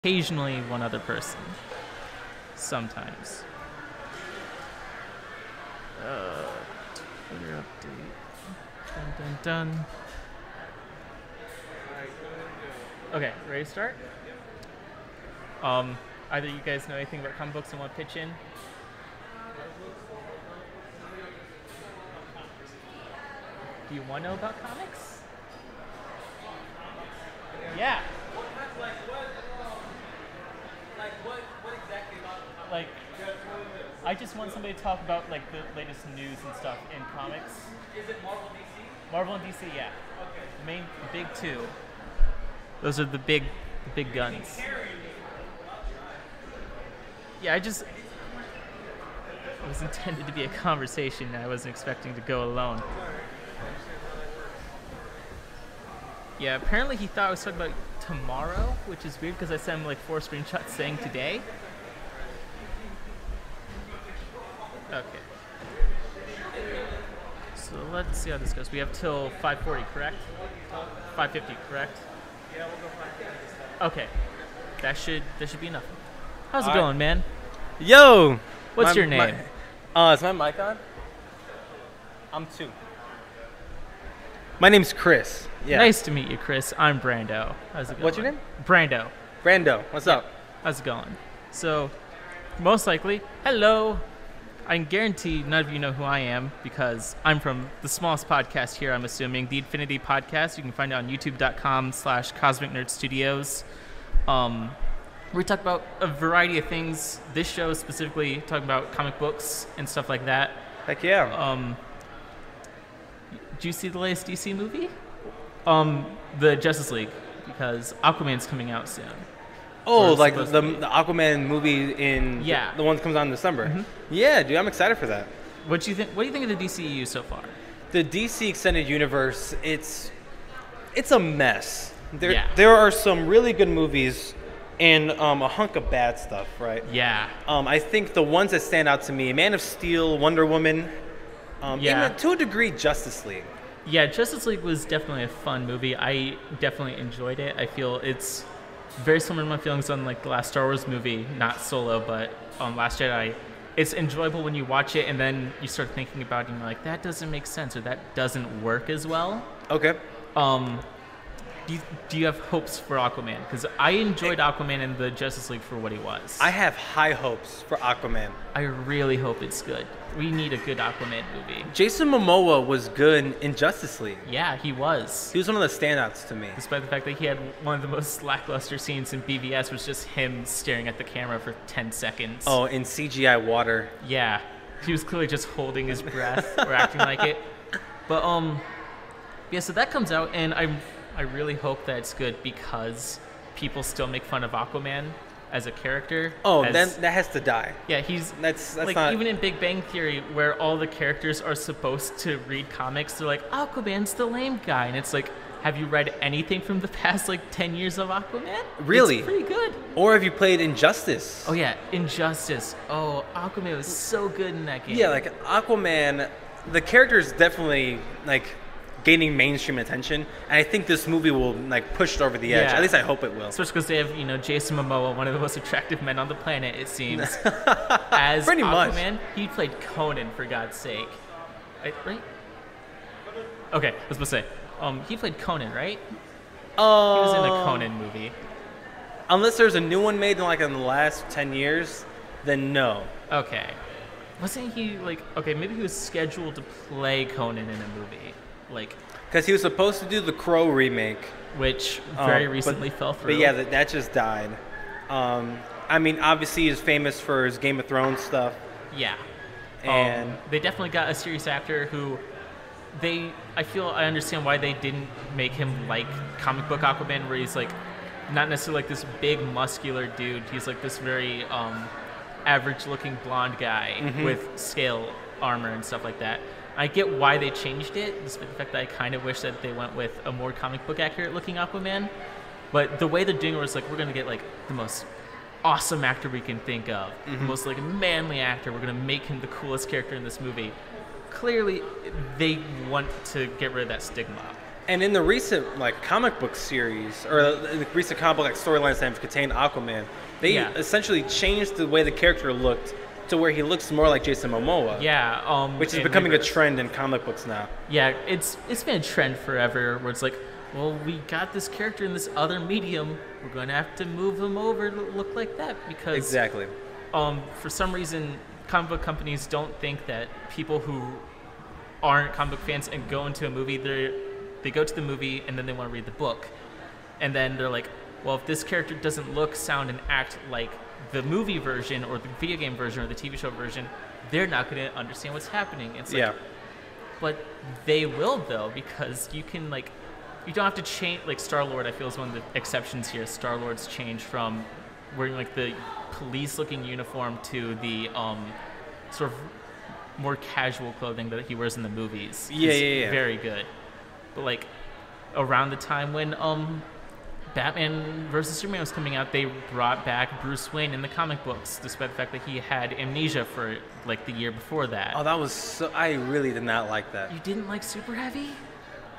occasionally one other person. Sometimes. Twitter update. Dun dun dun. Okay, ready to start? Either you guys know anything about comic books and want to pitch in? Do you want to know about comics? Yeah. What exactly about? Like, I just want somebody to talk about like the latest news and stuff in comics. Is it Marvel DC? Marvel and DC, yeah. Okay. The big two. Those are the big guns. Yeah, it was intended to be a conversation. I wasn't expecting to go alone. Yeah, apparently he thought I was talking about tomorrow, which is weird because I sent him like 4 screenshots saying today. Okay. So let's see how this goes. We have till 5:40, correct? 5:50, correct? Yeah, we'll go 5:50. Okay. That should be enough. How's it going, man? Yo! What's your name? Is my mic on? I'm 2. My name's Chris. Yeah. Nice to meet you, Chris. I'm Brando. How's it going? What's your name? Brando. Brando. What's up? How's it going? So, most likely, hello. I can guarantee none of you know who I am because I'm from the smallest podcast here, I'm assuming, the Infinity Podcast. You can find it on youtube.com/Cosmic Nerd Studios. We talk about a variety of things. This show specifically talking about comic books and stuff like that. Heck yeah. Did you see the latest DC movie? The Justice League, because Aquaman's coming out soon. Oh, like the Aquaman movie the one that comes out in December. Mm-hmm. Yeah, dude, I'm excited for that. What do you think of the DCEU so far? The DC Extended Universe, it's a mess. There are some really good movies and a hunk of bad stuff, right? Yeah. I think the ones that stand out to me, Man of Steel, Wonder Woman, even to a degree, Justice League. Yeah, Justice League was definitely a fun movie. I definitely enjoyed it. I feel it's very similar to my feelings on like the last Star Wars movie, not Solo, but Last Jedi. It's enjoyable when you watch it and then you start thinking about it and you're like, that doesn't make sense or that doesn't work as well. Okay. Do you have hopes for Aquaman? Because I enjoyed Aquaman in the Justice League for what he was. I have high hopes for Aquaman. I really hope it's good. We need a good Aquaman movie. Jason Momoa was good in Justice League. Yeah, he was. He was one of the standouts to me. Despite the fact that he had one of the most lackluster scenes in BVS was just him staring at the camera for 10 seconds. Oh, in CGI water. Yeah. He was clearly just holding his breath or acting like it. But, yeah, so that comes out, and I really hope that it's good because people still make fun of Aquaman as a character. Oh, then that has to die. Yeah, that's like not... even in Big Bang Theory, where all the characters are supposed to read comics, they're like, Aquaman's the lame guy, and it's like, have you read anything from the past like 10 years of Aquaman? Really? It's pretty good. Or have you played Injustice? Oh yeah, Injustice. Oh, Aquaman was so good in that game. Yeah, like Aquaman, the character is definitely like gaining mainstream attention, and I think this movie will like push it over the edge. At least I hope it will. Especially because they have, Jason Momoa, one of the most attractive men on the planet, it seems, as pretty Aquaman. Much. He played Conan, for God's sake. Right? Okay, I was supposed to say, he played Conan, right? He was in a Conan movie. Unless there's a new one made in the last 10 years, then no. Okay. Wasn't he maybe he was scheduled to play Conan in a movie. Because he was supposed to do the Crow remake, which very recently fell through. But yeah, that just died. I mean, obviously he's famous for his Game of Thrones stuff. Yeah, and they definitely got a serious actor who I understand why they didn't make him like comic book Aquaman, where he's like not necessarily like this big muscular dude. He's like this very average-looking blonde guy with scale armor and stuff like that. I get why they changed it, despite the fact that I kind of wish that they went with a more comic book accurate looking Aquaman. But the way they're doing it was like, we're going to get like the most awesome actor we can think of, the most like manly actor. We're going to make him the coolest character in this movie. Clearly, they want to get rid of that stigma. And in the recent like comic book series or the recent comic book like storylines that have contained Aquaman, they essentially changed the way the character looked to where he looks more like Jason Momoa. Yeah, which is becoming a trend in comic books now. Yeah, it's been a trend forever where it's like, well, we got this character in this other medium, we're going to have to move him over to look like that because exactly. For some reason, comic book companies don't think that people who aren't comic book fans and go into a movie, they go to the movie and then they want to read the book, and then they're like, well, if this character doesn't look, sound, and act like the movie version or the video game version or the TV show version, they're not going to understand what's happening. It's like, but they will though, because you can like, you don't have to change. Like Star-Lord, I feel is one of the exceptions here. Star-Lord's changed from wearing like the police-looking uniform to the sort of more casual clothing that he wears in the movies. Yeah. Very good. But like around the time when Batman vs. Superman was coming out, they brought back Bruce Wayne in the comic books, despite the fact that he had amnesia for like the year before that. Oh, that was so... I really did not like that. You didn't like Super Heavy?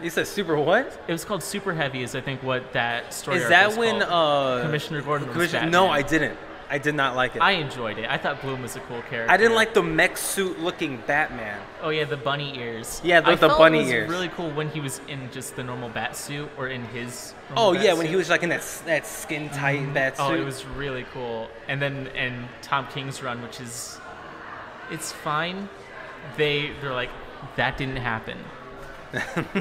You said Super what? It was called Super Heavy, is I think what that story is that when Commissioner Gordon was Batman. No, I didn't. I did not like it. I enjoyed it. I thought Bloom was a cool character. I didn't like the mech suit looking Batman. Oh yeah, the bunny ears. Yeah, the bunny ears. It was really cool when he was in just the normal bat suit or in his. When he was like in that skin tight bat suit. Oh, it was really cool. And then Tom King's run, which is, it's fine. They're like, that didn't happen.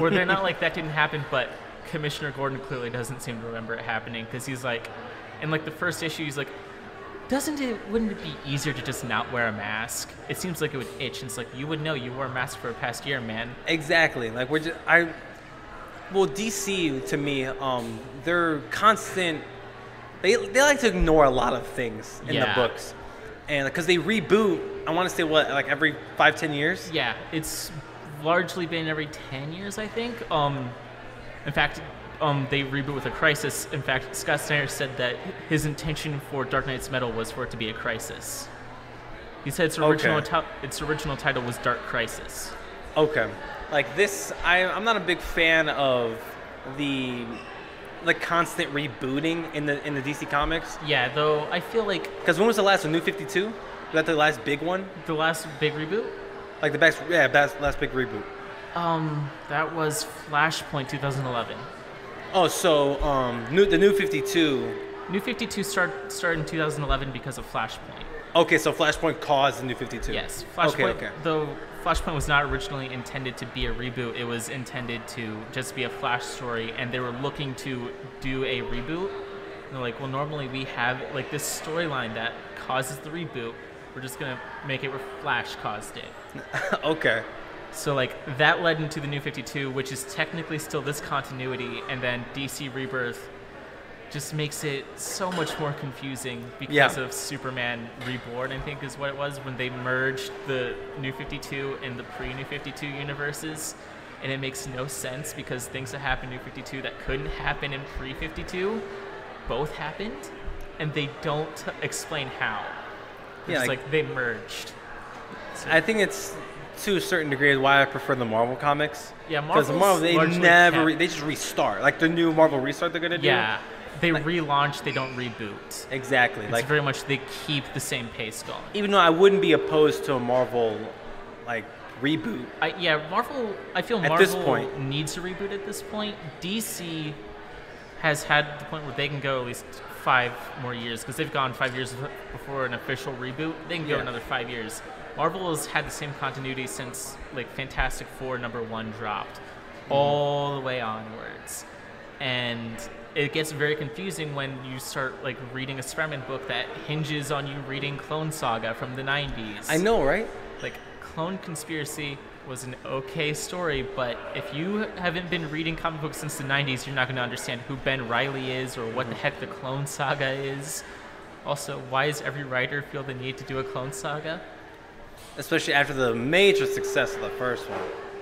Or they're not like that didn't happen, but Commissioner Gordon clearly doesn't seem to remember it happening because he's like, in like the first issue, he's like, wouldn't it be easier to just not wear a mask? It seems like it would itch. And it's like, you would know, you wore a mask for a past year, man. Exactly. Like DC to me, they're constant. They like to ignore a lot of things in the books, and because they reboot, I want to say like every 5-10 years. Yeah, it's largely been every 10 years, I think. In fact. They reboot with a crisis. In fact, Scott Snyder said that his intention for Dark Knight's Metal was for it to be a crisis. He said its original title was Dark Crisis. Okay. Like this, I'm not a big fan of the constant rebooting in the DC comics. Yeah, though I feel like... Because when was the last one? New 52? Was that the last big one? The last big reboot? Like the last big reboot. That was Flashpoint 2011. Oh, so the New 52... New 52 started in 2011 because of Flashpoint. Okay, so Flashpoint caused the New 52. Yes. Flashpoint, okay. Though Flashpoint was not originally intended to be a reboot, it was intended to just be a Flash story, and they were looking to do a reboot. And they're like, well, normally we have like this storyline that causes the reboot. We're just going to make it where Flash caused it. Okay. So, like, that led into the New 52, which is technically still this continuity, and then DC Rebirth just makes it so much more confusing because of Superman Reborn, I think is what it was, when they merged the New 52 and the pre-New 52 universes, and it makes no sense because things that happened in New 52 that couldn't happen in pre-52 both happened, and they don't explain how. It's like they merged. So, I think it's... to a certain degree, why I prefer the Marvel comics. Yeah, Marvel they just restart. Like the new Marvel restart they're gonna do. Yeah, they relaunch, they don't reboot. Exactly. It's very much they keep the same pace going. Even though I wouldn't be opposed to a Marvel reboot. Marvel. I feel Marvel at this point needs a reboot at this point. DC has had the point where they can go at least 5 more years because they've gone 5 years before an official reboot. They can go another 5 years. Marvel has had the same continuity since like Fantastic Four #1 dropped, all the way onwards, and it gets very confusing when you start like reading a Spider-Man book that hinges on you reading Clone Saga from the 90s. I know, right? Like Clone Conspiracy was an okay story, but if you haven't been reading comic books since the 90s, you're not going to understand who Ben Reilly is or what the heck the Clone Saga is. Also, why does every writer feel the need to do a Clone Saga? Especially after the major success of the first one.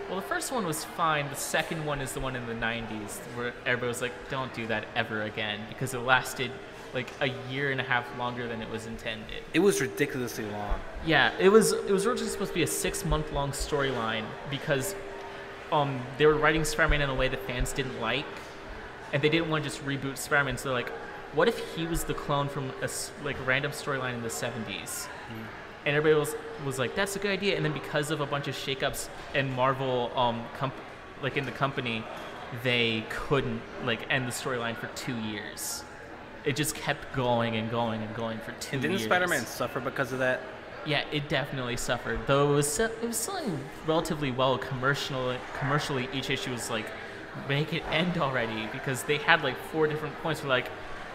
Well, the first one was fine. The second one is the one in the 90s where everybody was like, don't do that ever again because it lasted like a year and a half longer than it was intended. It was ridiculously long. Yeah, it was originally supposed to be a 6-month-long storyline because they were writing Spider-Man in a way that fans didn't like, and they didn't want to just reboot Spider-Man. So they're like, what if he was the clone from a random storyline in the 70s? And everybody was like, that's a good idea. And then because of a bunch of shakeups and Marvel in the company, they couldn't end the storyline for 2 years. It just kept going and going and going for 2 years. And didn't Spider-Man suffer because of that? Yeah, it definitely suffered. Though it was selling relatively well commercially. Each issue was like, make it end already, because they had 4 different points where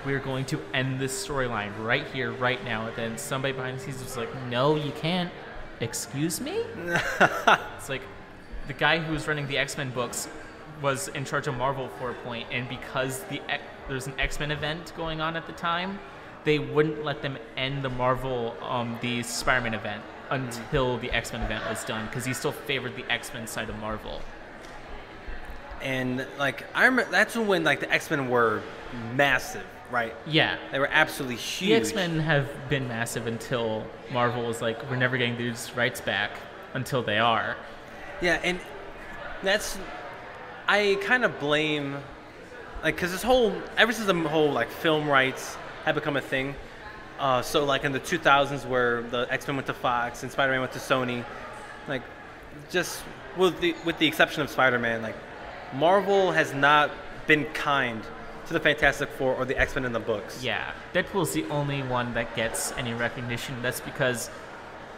we're going to end this storyline right here, right now. And then somebody behind the scenes was like, no, you can't. Excuse me? It's like the guy who was running the X-Men books was in charge of Marvel for a point, and because there's an X-Men event going on at the time, they wouldn't let them end the Marvel, the Spider-Man event until the X-Men event was done, because he still favored the X-Men side of Marvel. And I remember that's when the X-Men were massive, right? Yeah, they were absolutely huge. The X-Men have been massive until Marvel was like, we're never getting these rights back until they are. Yeah, and I kind of blame, because ever since the whole film rights had become a thing, so in the 2000s where the X-Men went to Fox and Spider-Man went to Sony, just with the exception of Spider-Man, Marvel has not been kind to the Fantastic Four or the X-Men in the books. Yeah, Deadpool's the only one that gets any recognition. That's because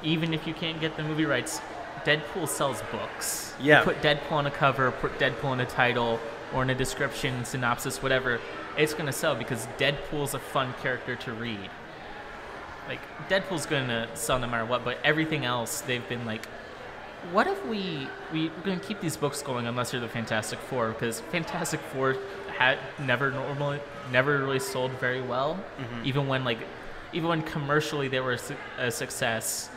even if you can't get the movie rights, Deadpool sells books. Yeah. You put Deadpool on a cover, put Deadpool in a title, or in a description, synopsis, whatever, it's going to sell because Deadpool's a fun character to read. Deadpool's going to sell no matter what, but everything else, they've been what if we're going to keep these books going unless you're the Fantastic Four? Because Fantastic Four had never really sold very well. Mm-hmm. Even when commercially they were a success,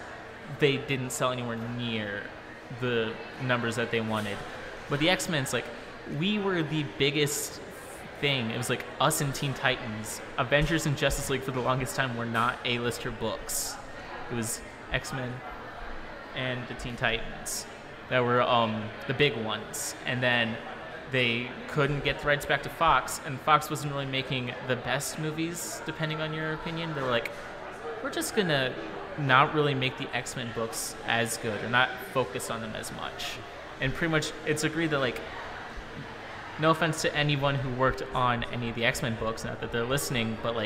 they didn't sell anywhere near the numbers that they wanted. But the X-Men, we were the biggest thing. It was us and Teen Titans. Avengers and Justice League for the longest time were not A-lister books. It was X-Men and the Teen Titans that were the big ones. And then they couldn't get the rights back to Fox, and Fox wasn't really making the best movies, depending on your opinion. They were we're just going to not really make the X-Men books as good or not focus on them as much. And pretty much it's agreed that no offense to anyone who worked on any of the X-Men books, not that they're listening, but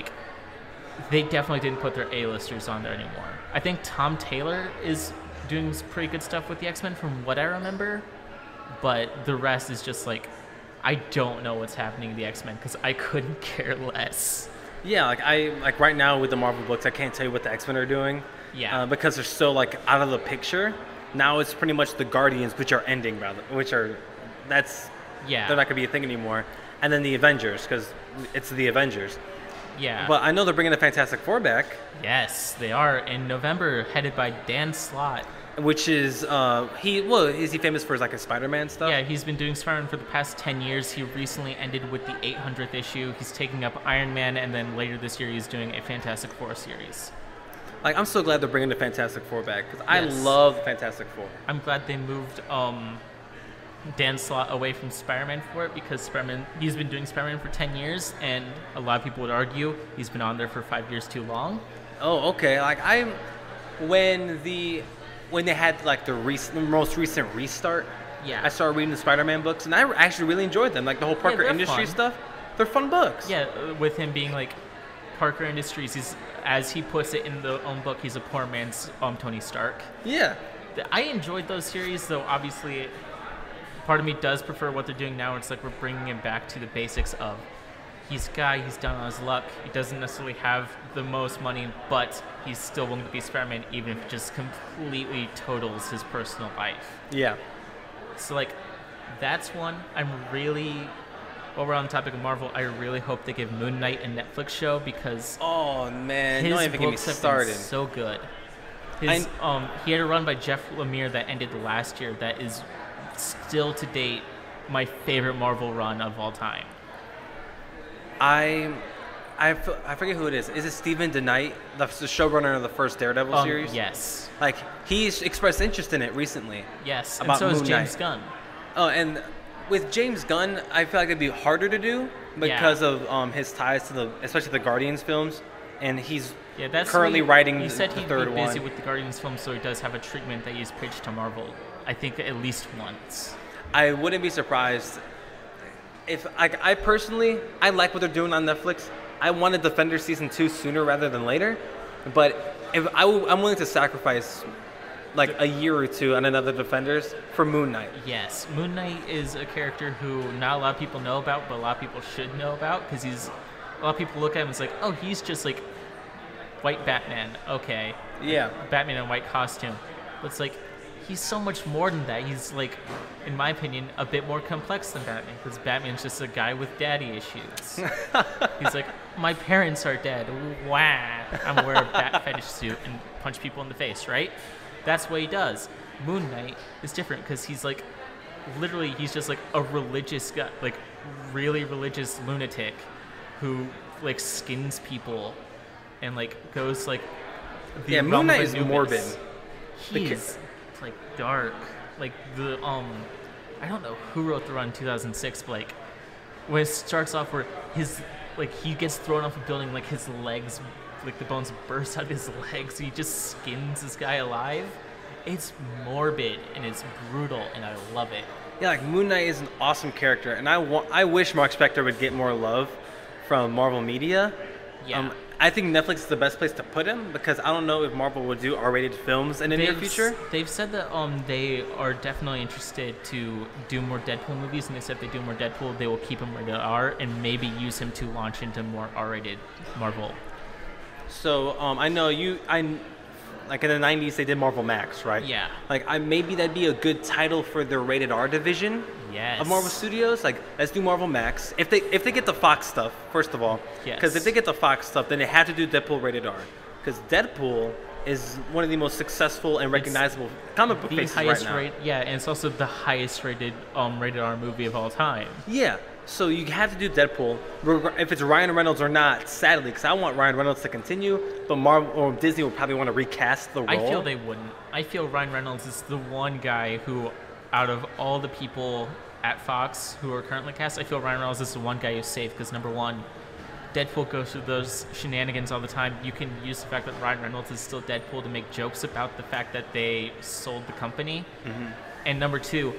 they definitely didn't put their A-listers on there anymore. I think Tom Taylor is doing some pretty good stuff with the X-Men from what I remember, but the rest is just I don't know what's happening in the X-Men because I couldn't care less. Yeah, I right now with the Marvel books, I can't tell you what the X-Men are doing. Yeah. Because they're so out of the picture. Now it's pretty much the Guardians, which are ending rather, they're not gonna be a thing anymore. And then the Avengers, because it's the Avengers. Yeah. But I know they're bringing the Fantastic Four back. Yes, they are in November, headed by Dan Slott. Which is is he famous for his Spider-Man stuff? Yeah, he's been doing Spider-Man for the past 10 years. He recently ended with the 800th issue. He's taking up Iron Man, and then later this year he's doing a Fantastic Four series. I'm so glad they're bringing the Fantastic Four back because I love the Fantastic Four. I'm glad they moved Dan Slott away from Spider-Man for it because he's been doing Spider-Man for 10 years, and a lot of people would argue he's been on there for 5 years too long. Oh, okay. When they had the most recent restart, yeah, I started reading the Spider-Man books, and I actually really enjoyed them. The whole Parker Industries stuff, they're fun books. Yeah, with him being Parker Industries, he's, as he puts it in the own book, he's a poor man's Tony Stark. Yeah. I enjoyed those series, though obviously part of me does prefer what they're doing now. It's we're bringing him back to the basics of he's a guy, he's down on his luck, he doesn't necessarily have the most money, but he's still willing to be Spider-Man even if it just completely totals his personal life. Yeah. So that's one. While we're on the topic of Marvel, I really hope they give Moon Knight a Netflix show because oh man, his don't even get me started. Been so good. He had a run by Jeff Lemire that ended last year that is still to date my favorite Marvel run of all time. I forget who it is. Is it Stephen DeKnight, the showrunner of the first Daredevil series? Yes. He's expressed interest in it recently. Yes, about and so Moon is James Knight. Gunn. Oh, and with James Gunn, I feel like it'd be harder to do because of his ties to especially the Guardians films, and he's that's currently writing he said the he'd third be busy one. with the Guardians film, so he does have a treatment that he's pitched to Marvel. I think at least once. I wouldn't be surprised if I personally I like what they're doing on Netflix. I wanted Defender season 2 sooner rather than later, but if I'm willing to sacrifice like a year or two on another Defenders for Moon Knight. Yes, Moon Knight is a character who not a lot of people know about, but a lot of people should know about because a lot of people look at him and it's like, oh, he's just like white Batman. Okay. Yeah. Batman in a white costume. But it's like, he's so much more than that. He's like, in my opinion, a bit more complex than Batman because Batman's just a guy with daddy issues. He's like, my parents are dead. Wah. I'm gonna wear a bat fetish suit and punch people in the face, right? That's what he does. Moon Knight is different because he's like, literally, he's just like a religious guy, like really religious lunatic who like skins people and like goes like the realm Moon Knight of is Anubis. morbid. He's like dark, like the I don't know who wrote the run in 2006, but like when it starts off where his like he gets thrown off a building, like his legs, like the bones burst out of his legs, he just skins this guy alive. It's morbid and it's brutal, and I love it. Yeah, like Moon Knight is an awesome character, and I wish Mark Spector would get more love from Marvel Media. Yeah. I think Netflix is the best place to put him because I don't know if Marvel would do R-rated films in the near future. They've said that they are definitely interested to do more Deadpool movies, and they said if they do more Deadpool, they will keep him rated R and maybe use him to launch into more R-rated Marvel. So I know like in the 90s they did Marvel Max, right? Yeah. Like maybe that'd be a good title for their rated R division. Yes. Of Marvel Studios. Like, let's do Marvel Max. If they get the Fox stuff, first of all. Yes. Because if they get the Fox stuff, then they have to do Deadpool rated R. Because Deadpool is one of the most successful and recognizable comic book faces right now. And it's also the highest rated rated R movie of all time. Yeah. So you have to do Deadpool, if it's Ryan Reynolds or not. Sadly, because I want Ryan Reynolds to continue, but Marvel or Disney will probably want to recast the role. I feel they wouldn't. I feel Ryan Reynolds is the one guy who, out of all the people at Fox who are currently cast, I feel Ryan Reynolds is the one guy who's safe because number one, Deadpool goes through those shenanigans all the time. You can use the fact that Ryan Reynolds is still Deadpool to make jokes about the fact that they sold the company. Mm-hmm. And number two,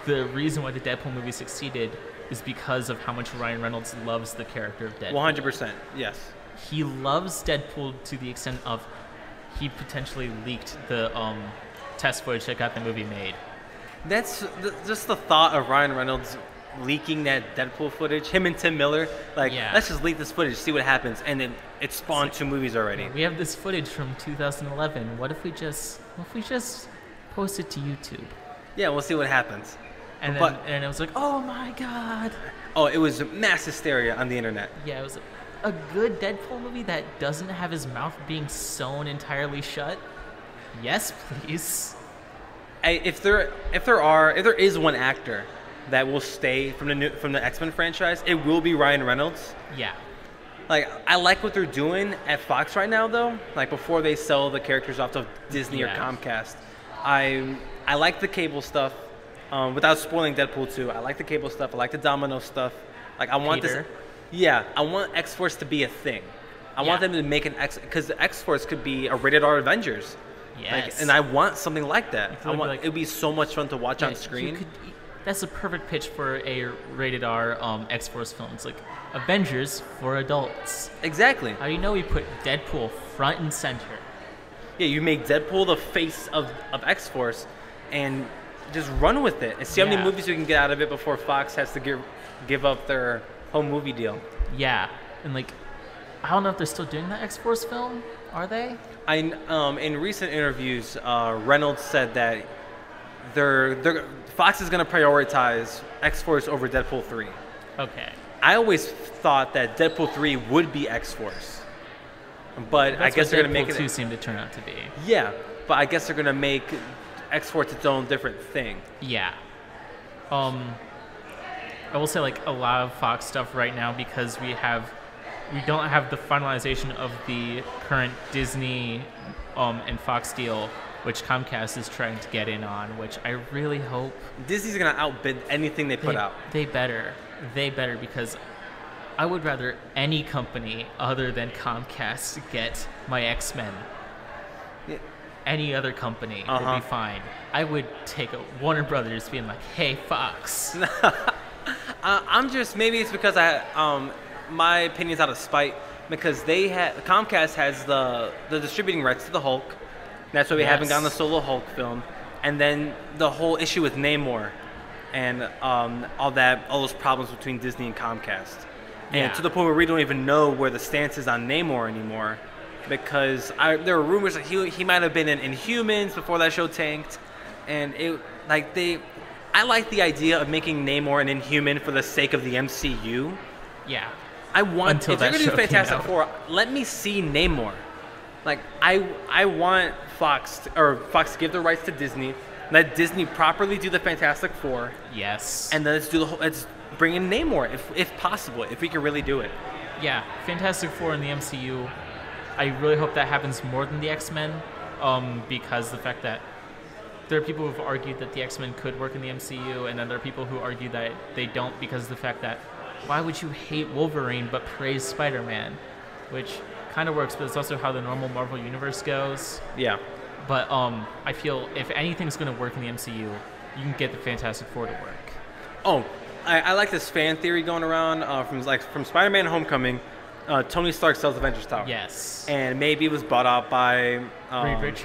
the reason why the Deadpool movie succeeded is because of how much Ryan Reynolds loves the character of Deadpool. 100%, yes. He loves Deadpool to the extent of he potentially leaked the test footage that got the movie made. That's just the thought of Ryan Reynolds leaking that Deadpool footage, him and Tim Miller, let's just leak this footage, see what happens, and then it spawned 2 movies already. We have this footage from 2011. What if we just post it to YouTube? Yeah, we'll see what happens. And then it was like, oh my god. Oh, it was mass hysteria on the internet. Yeah, it was a good Deadpool movie that doesn't have his mouth being sewn entirely shut. Yes, please. If there is one actor that will stay from the X-Men franchise, it will be Ryan Reynolds. Yeah. Like, I like what they're doing at Fox right now, though. Like, before they sell the characters off to Disney or Comcast, I like the Cable stuff. Without spoiling Deadpool 2, I like the Cable stuff. I like the Domino stuff. Like, I want Peter. I want X-Force to be a thing. I want them to make because the X-Force could be a rated R Avengers. Yes. And I want something like that. It would be so much fun to watch on screen. That's a perfect pitch for a rated R X-Force film. It's like Avengers for adults. Exactly. How do you know we put Deadpool front and center? Yeah, you make Deadpool the face of X-Force and just run with it and see how many movies we can get out of it before Fox has to give up their home movie deal. Yeah, and like, I don't know if they're still doing that X-Force film. Are they? In recent interviews, Reynolds said that Fox is going to prioritize X-Force over Deadpool 3. Okay. I always thought that Deadpool 3 would be X-Force, but I guess they're going to make it. Deadpool 2 seemed to turn out to be. Yeah, but I guess they're going to make X-Force its own different thing. Yeah. I will say, like, a lot of Fox stuff right now, because we don't have the finalization of the current Disney and Fox deal which Comcast is trying to get in on, which I really hope Disney's gonna outbid anything they put out. They better, because I would rather any company other than Comcast get my X-Men. Yeah. Any other company would be fine. I would take a Warner Brothers being like, "Hey, Fox." I'm just, maybe it's because my opinion's out of spite, because Comcast has the distributing rights to the Hulk. That's why we haven't gotten the solo Hulk film, and then the whole issue with Namor, and all those problems between Disney and Comcast, and to the point where we don't even know where the stance is on Namor anymore, because there were rumors that he might have been in Inhumans before that show tanked, and I like the idea of making Namor an Inhuman for the sake of the MCU. Yeah. If they're gonna do Fantastic Four, let me see Namor. Like I want Fox to give the rights to Disney. Let Disney properly do the Fantastic Four. Yes. And then let's bring in Namor if possible, if we can really do it. Yeah, Fantastic Four in the MCU. I really hope that happens more than the X-Men, because the fact that there are people who have argued that the X-Men could work in the MCU, and then there are people who argue that they don't because of the fact that why would you hate Wolverine but praise Spider-Man? Which kind of works, but it's also how the normal Marvel universe goes. Yeah. But I feel if anything's going to work in the MCU, you can get the Fantastic Four to work. Oh, I like this fan theory going around from Spider-Man Homecoming. Tony Stark sells Avengers Tower. Yes. And maybe it was bought out by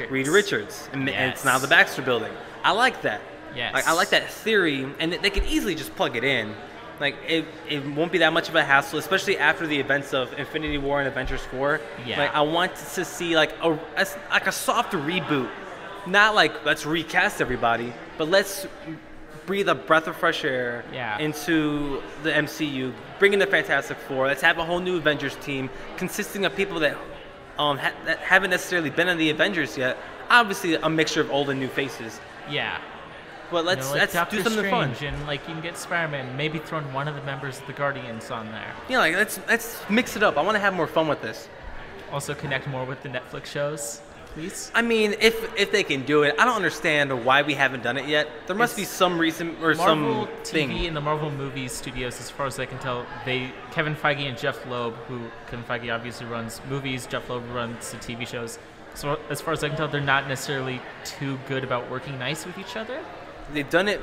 Reed Richards. And it's now the Baxter Building. I like that. Yes. Like, I like that theory, and they could easily just plug it in. Like, it won't be that much of a hassle, especially after the events of Infinity War and Avengers 4. Yeah. Like, I want to see like a soft reboot. Not like let's recast everybody, but let's breathe a breath of fresh air into the MCU, bring in the Fantastic Four. Let's have a whole new Avengers team consisting of people that that haven't necessarily been in the Avengers yet. Obviously, a mixture of old and new faces. Yeah. But let's Doctor do something Strange, fun. And like you can get Spider-Man, maybe throwing one of the members of the Guardians on there. Yeah, like let's mix it up. I want to have more fun with this. Also connect more with the Netflix shows, please. I mean, if they can do it, I don't understand why we haven't done it yet. There must be some reason or Marvel some TV thing. and the Marvel movie studios, as far as I can tell, Kevin Feige and Jeff Loeb, who Kevin Feige obviously runs movies, Jeff Loeb runs the TV shows. So as far as I can tell, they're not necessarily too good about working nice with each other. They've done it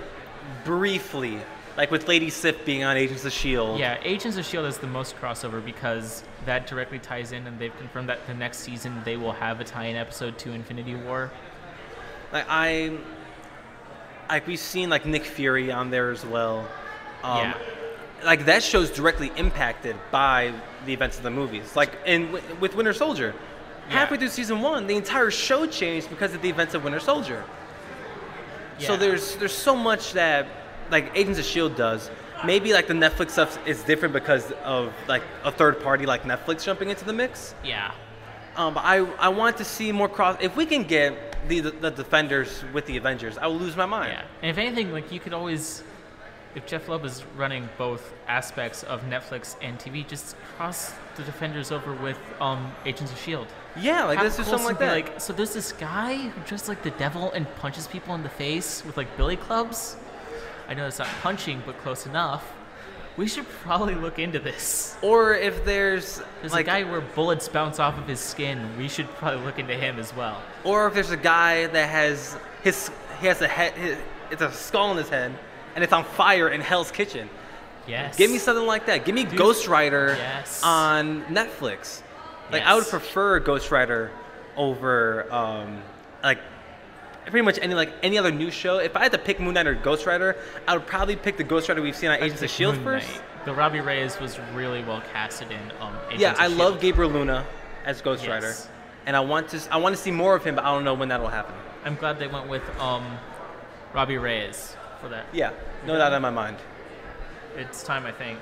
briefly, like with Lady Sif being on Agents of S.H.I.E.L.D. Yeah, Agents of S.H.I.E.L.D. is the most crossover because that directly ties in, and they've confirmed that the next season they will have a tie-in episode to Infinity War. Like we've seen like Nick Fury on there as well. Like that show's directly impacted by the events of the movies. Like with Winter Soldier, halfway through season 1, the entire show changed because of the events of Winter Soldier. Yeah. So there's so much that like Agents of S.H.I.E.L.D. does. Maybe like the Netflix stuff is different because of like a third party like Netflix jumping into the mix. Yeah. But I want to see more cross. If we can get the Defenders with the Avengers, I will lose my mind. Yeah. And if anything, like you could always, if Jeff Loeb is running both aspects of Netflix and TV, just cross the Defenders over with Agents of S.H.I.E.L.D. Yeah, like let's do something like that. Like, so there's this guy who dresses like the devil and punches people in the face with like billy clubs. I know it's not punching, but close enough. We should probably look into this. Or if there's like a guy where bullets bounce off of his skin, we should probably look into him as well. Or if there's a guy that has a head, it's a skull in his head, and it's on fire in Hell's Kitchen. Yes. Give me something like that. Give me Ghost Rider on Netflix. Like I would prefer Ghost Rider over like pretty much any other new show. If I had to pick Moon Knight or Ghost Rider, I would probably pick the Ghost Rider we've seen on Agents of S.H.I.E.L.D. first. The Robbie Reyes was really well casted in Agents Yeah, of I S.H.I.E.L.D. love Gabriel Luna as Ghost Rider, and I want to see more of him, but I don't know when that'll happen. I'm glad they went with Robbie Reyes for that. Yeah, no doubt in my mind. It's time, I think.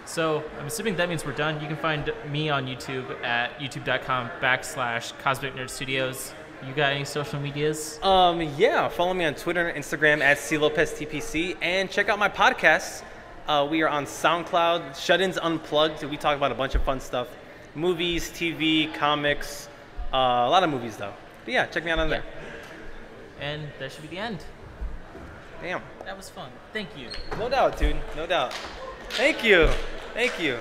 So I'm assuming that means we're done. You can find me on YouTube at youtube.com/Cosmic Nerd Studios. You got any social medias? Yeah, follow me on Twitter and Instagram at CLopezTPC, and check out my podcast. We are on SoundCloud, Shut-Ins Unplugged. We talk about a bunch of fun stuff. Movies, TV, comics, a lot of movies though. But yeah, check me out on Yeah. there. And that should be the end. Damn. That was fun. Thank you. No doubt, dude. No doubt. Thank you. Thank you.